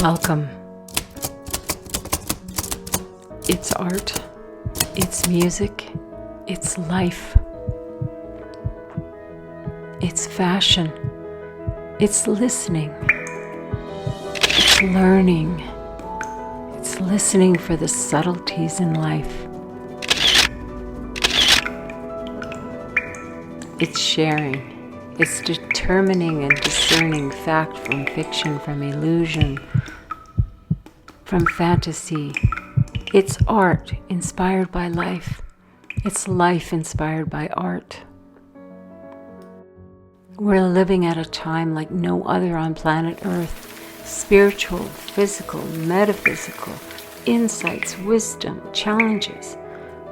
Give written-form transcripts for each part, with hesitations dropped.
Welcome. It's art, it's music, it's life, it's fashion, it's listening, it's learning, it's listening for the subtleties in life, it's sharing. It's determining and discerning fact from fiction, from illusion, from fantasy. It's art inspired by life. It's life inspired by art. We're living at a time like no other on planet Earth. Spiritual, physical, metaphysical, insights, wisdom, challenges.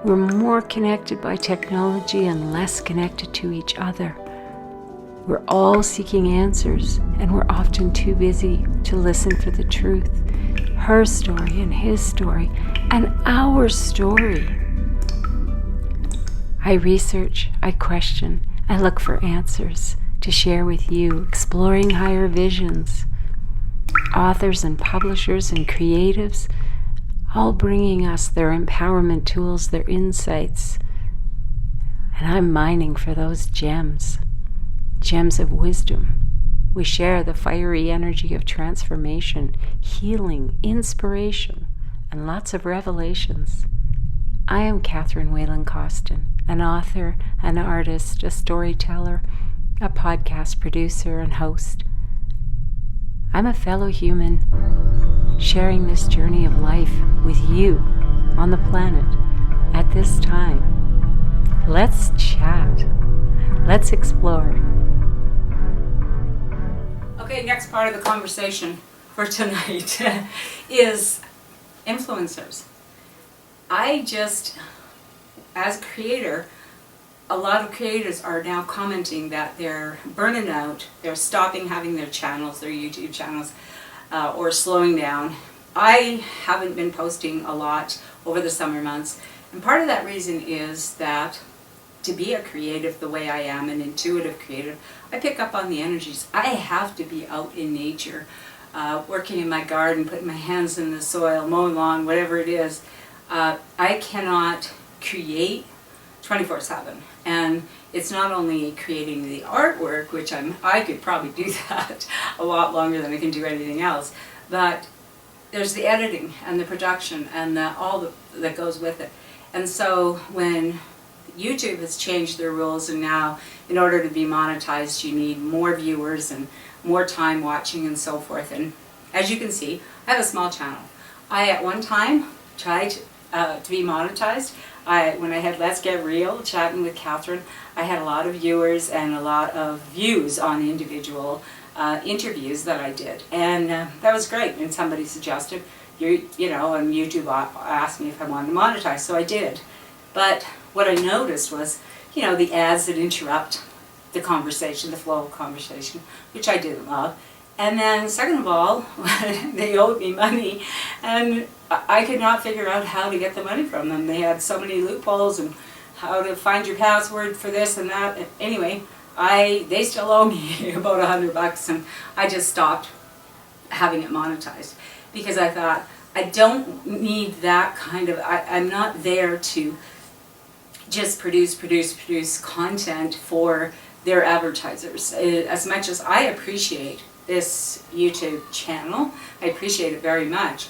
We're more connected by technology and less connected to each other. We're all seeking answers, and we're often too busy to listen for the truth. Her story and his story and our story. I research, I question, I look for answers to share with you, exploring higher visions. Authors and publishers and creatives, all bringing us their empowerment tools, their insights. And I'm mining for those gems. Gems of wisdom. We share the fiery energy of transformation, healing, inspiration, and lots of revelations. I am Whelan Costen, an author, an artist, a storyteller, a podcast producer and host. I'm a fellow human sharing this journey of life with you on the planet at this time. Let's chat. Let's explore. Okay, next part of the conversation for tonight is influencers. As a creator, a lot of creators are now commenting that they're burning out, they're stopping having their channels, their YouTube channels, or slowing down. I haven't been posting a lot over the summer months, and part of that reason is that to be a creative the way I am, an intuitive creative, I pick up on the energies. I have to be out in nature, working in my garden, putting my hands in the soil, mowing lawn, whatever it is. I cannot create 24/7. And it's not only creating the artwork, which I could probably do that a lot longer than I can do anything else, but there's the editing and the production and that goes with it. And so when YouTube has changed their rules, and now in order to be monetized you need more viewers and more time watching and so forth. And as you can see, I have a small channel. I at one time tried to be monetized. When I had Let's Get Real, chatting with Catherine, I had a lot of viewers and a lot of views on individual interviews that I did. And that was great. And somebody suggested, and YouTube asked me if I wanted to monetize, so I did. But what I noticed was, the ads that interrupt the conversation, the flow of conversation, which I didn't love. And then second of all, they owed me money, and I could not figure out how to get the money from them. They had so many loopholes and how to find your password for this and that. Anyway, they still owe me about $100, and I just stopped having it monetized because I thought, I don't need that kind of, I'm not there to just produce content for their advertisers. As much as I appreciate this YouTube channel, I appreciate it very much,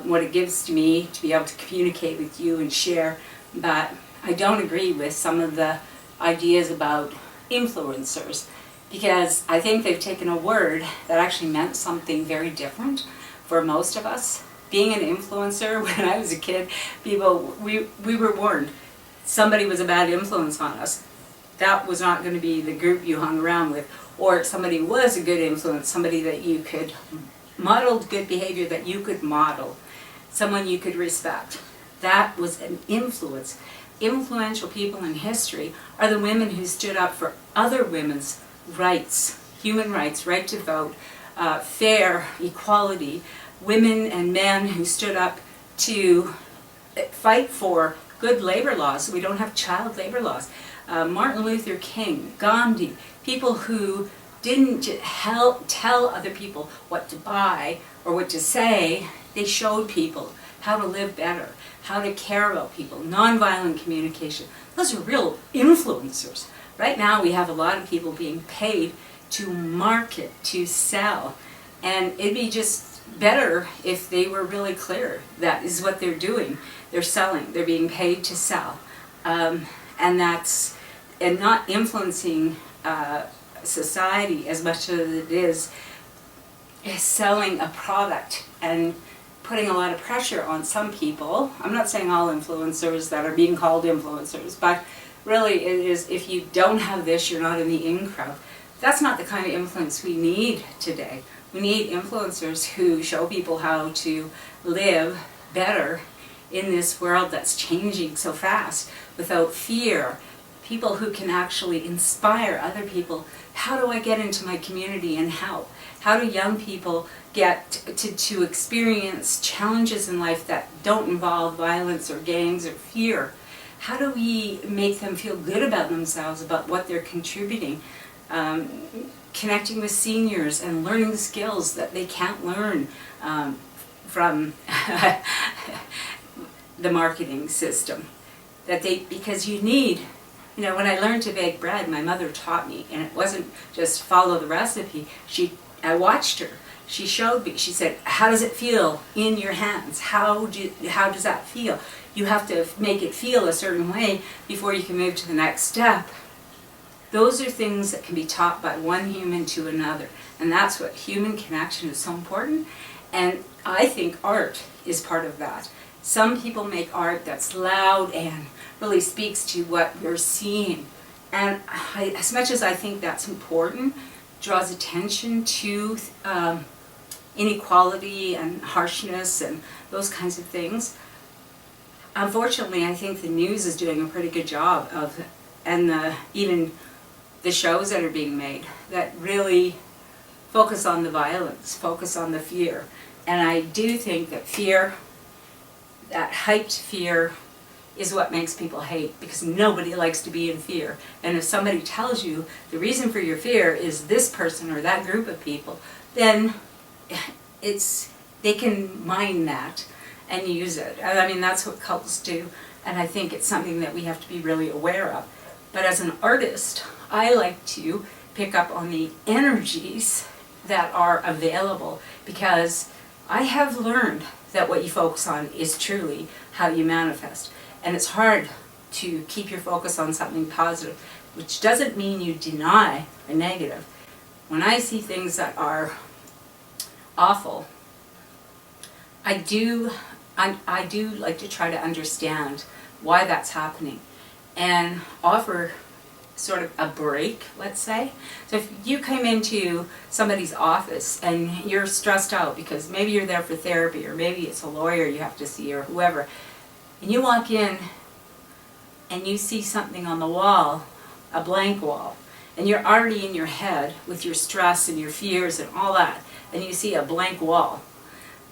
what it gives to me to be able to communicate with you and share, but I don't agree with some of the ideas about influencers, because I think they've taken a word that actually meant something very different for most of us. Being an influencer, when I was a kid, we were warned somebody was a bad influence on us. That was not going to be the group you hung around with. Or somebody was a good influence, somebody that you could modeled good behavior, that you could model, someone you could respect. That was an influence. Influential people in history are the women who stood up for other women's rights, human rights, right to vote, fair, equality, women and men who stood up to fight for good labor laws, so we don't have child labor laws. Martin Luther King, Gandhi, people who didn't tell other people what to buy, or what to say. They showed people how to live better, how to care about people, nonviolent communication. Those are real influencers. Right now we have a lot of people being paid to market, to sell, and it'd be just better if they were really clear that is what they're doing. They're selling, they're being paid to sell, and not influencing society as much as it is selling a product and putting a lot of pressure on some people. I'm not saying all influencers that are being called influencers, but really it is, if you don't have this, you're not in the in crowd. That's not the kind of influence we need today. We need influencers who show people how to live better in this world that's changing so fast without fear. People who can actually inspire other people. How do I get into my community and help? How do young people get to experience challenges in life that don't involve violence or gangs or fear? How do we make them feel good about themselves, about what they're contributing? Connecting with seniors and learning skills that they can't learn from the marketing system. Because you need, when I learned to bake bread, my mother taught me, and it wasn't just follow the recipe. I watched her. She showed me. She said, "How does it feel in your hands? How does that feel? You have to make it feel a certain way before you can move to the next step." Those are things that can be taught by one human to another, and that's what human connection is so important. And I think art is part of that. Some people make art that's loud and really speaks to what you're seeing. And as much as I think that's important, draws attention to inequality and harshness and those kinds of things, unfortunately I think the news is doing a pretty good job of, and even the shows that are being made that really focus on the violence, focus on the fear. And I do think that fear, that hyped fear, is what makes people hate, because nobody likes to be in fear. And if somebody tells you the reason for your fear is this person or that group of people, then they can mine that and use it. I mean, that's what cults do, and I think it's something that we have to be really aware of. But as an artist, I like to pick up on the energies that are available, because I have learned that what you focus on is truly how you manifest. And it's hard to keep your focus on something positive, which doesn't mean you deny a negative. When I see things that are awful, I do like to try to understand why that's happening and offer sort of a break, let's say. So if you came into somebody's office and you're stressed out because maybe you're there for therapy, or maybe it's a lawyer you have to see, or whoever, and you walk in and you see something on the wall, a blank wall, and you're already in your head with your stress and your fears and all that, and you see a blank wall,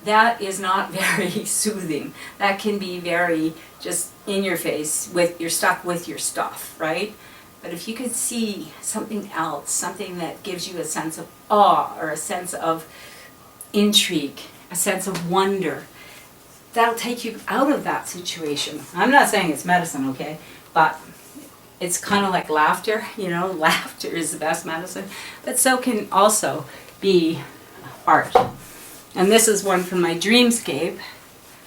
that is not very soothing. That can be very just in your face, you're stuck with your stuff, right? But if you could see something else, something that gives you a sense of awe, or a sense of intrigue, a sense of wonder, that'll take you out of that situation. I'm not saying it's medicine, okay? But it's kind of like laughter, laughter is the best medicine. But so can also be art. And this is one from my Dreamscape,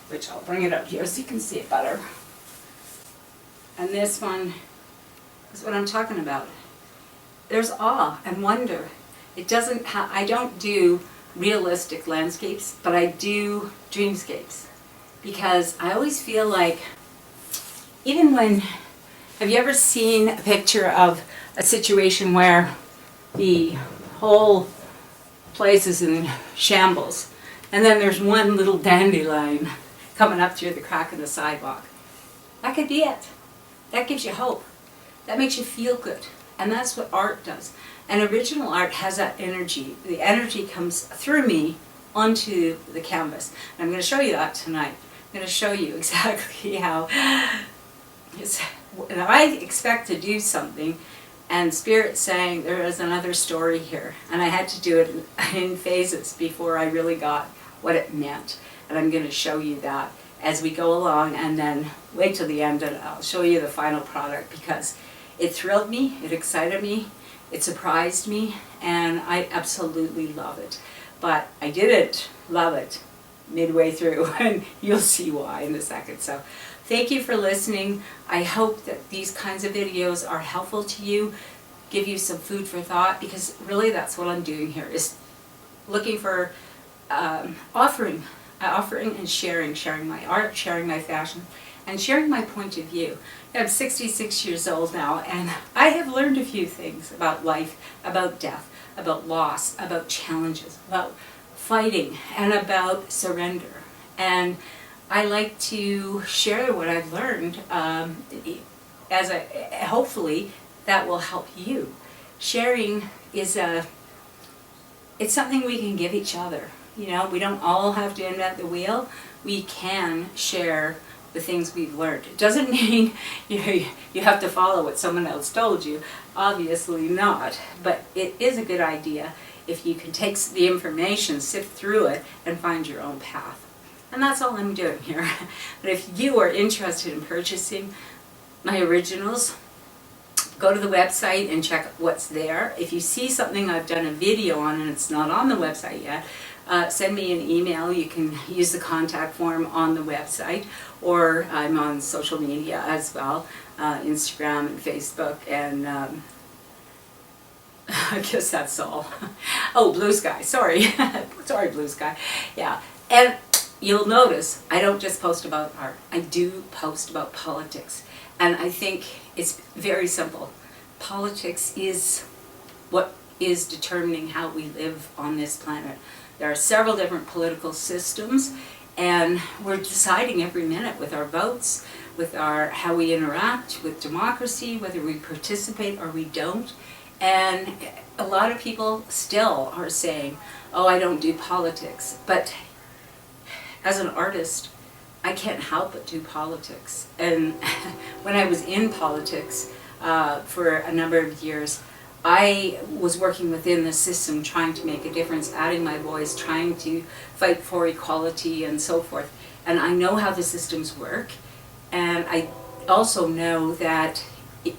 which I'll bring it up here so you can see it better. And this one is what I'm talking about. There's awe and wonder. I don't do realistic landscapes, but I do dreamscapes. Because I always feel like, have you ever seen a picture of a situation where the whole place is in shambles, and then there's one little dandelion coming up through the crack in the sidewalk? That could be it. That gives you hope. That makes you feel good. And that's what art does. And original art has that energy. The energy comes through me onto the canvas. And I'm going to show you that tonight. I'm going to show you exactly how I expect to do something, and Spirit's saying there is another story here. And I had to do it in phases before I really got what it meant. And I'm going to show you that as we go along, and then wait till the end and I'll show you the final product, because it thrilled me, it excited me, it surprised me, and I absolutely love it. But I didn't love it midway through, and you'll see why in a second. So thank you for listening. I hope that these kinds of videos are helpful to you, give you some food for thought, because really that's what I'm doing here, is looking for offering and sharing my art, sharing my fashion, and sharing my point of view. I'm 66 years old now, and I have learned a few things about life, about death, about loss, about challenges, about fighting, and about surrender. And I like to share what I've learned, hopefully that will help you. Sharing is it's something we can give each other. You know, we don't all have to invent the wheel. We can share the things we've learned. It doesn't mean you have to follow what someone else told you. Obviously not. But it is a good idea if you can take the information, sift through it, and find your own path. And that's all I'm doing here. But if you are interested in purchasing my originals, go to the website and check what's there. If you see something I've done a video on and it's not on the website yet, send me an email. You can use the contact form on the website, or I'm on social media as well, Instagram and Facebook, and I guess that's all. Oh, Blue Sky, sorry. Sorry, Blue Sky. Yeah, and you'll notice I don't just post about art. I do post about politics, and I think it's very simple. Politics is what is determining how we live on this planet. There are several different political systems, and we're deciding every minute with our votes, with how we interact with democracy, whether we participate or we don't. And a lot of people still are saying, oh, I don't do politics. But as an artist, I can't help but do politics. And when I was in politics for a number of years, I was working within the system, trying to make a difference, adding my voice, trying to fight for equality and so forth. And I know how the systems work, and I also know that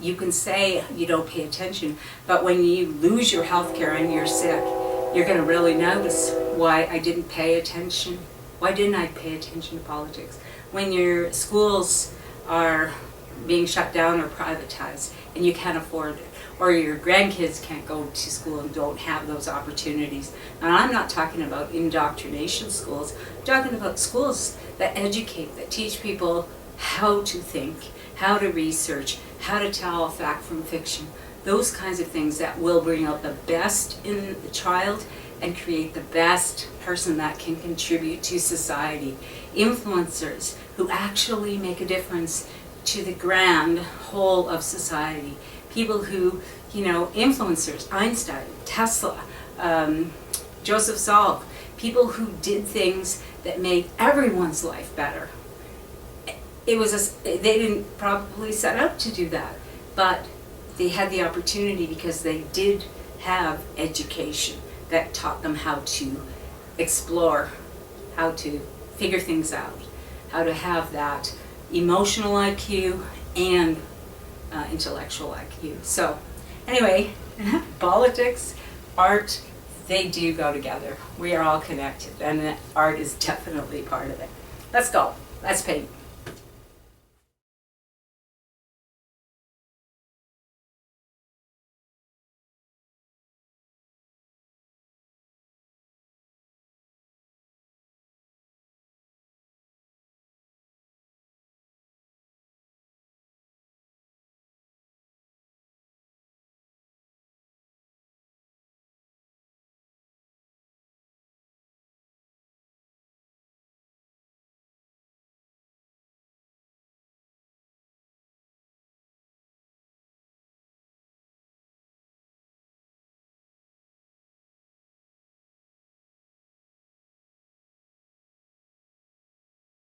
you can say you don't pay attention, but when you lose your health care and you're sick, you're going to really notice why I didn't pay attention. Why didn't I pay attention to politics? When your schools are being shut down or privatized and you can't afford it, or your grandkids can't go to school and don't have those opportunities. And I'm not talking about indoctrination schools. I'm talking about schools that educate, that teach people how to think, how to research, how to tell fact from fiction. Those kinds of things that will bring out the best in the child and create the best person that can contribute to society. Influencers who actually make a difference to the grand whole of society. People who, influencers, Einstein, Tesla, Joseph Salk, people who did things that made everyone's life better. They didn't probably set out to do that, but they had the opportunity because they did have education that taught them how to explore, how to figure things out, how to have that emotional IQ and intellectual IQ. So anyway, politics, art, they do go together. We are all connected, and art is definitely part of it. Let's go. Let's paint.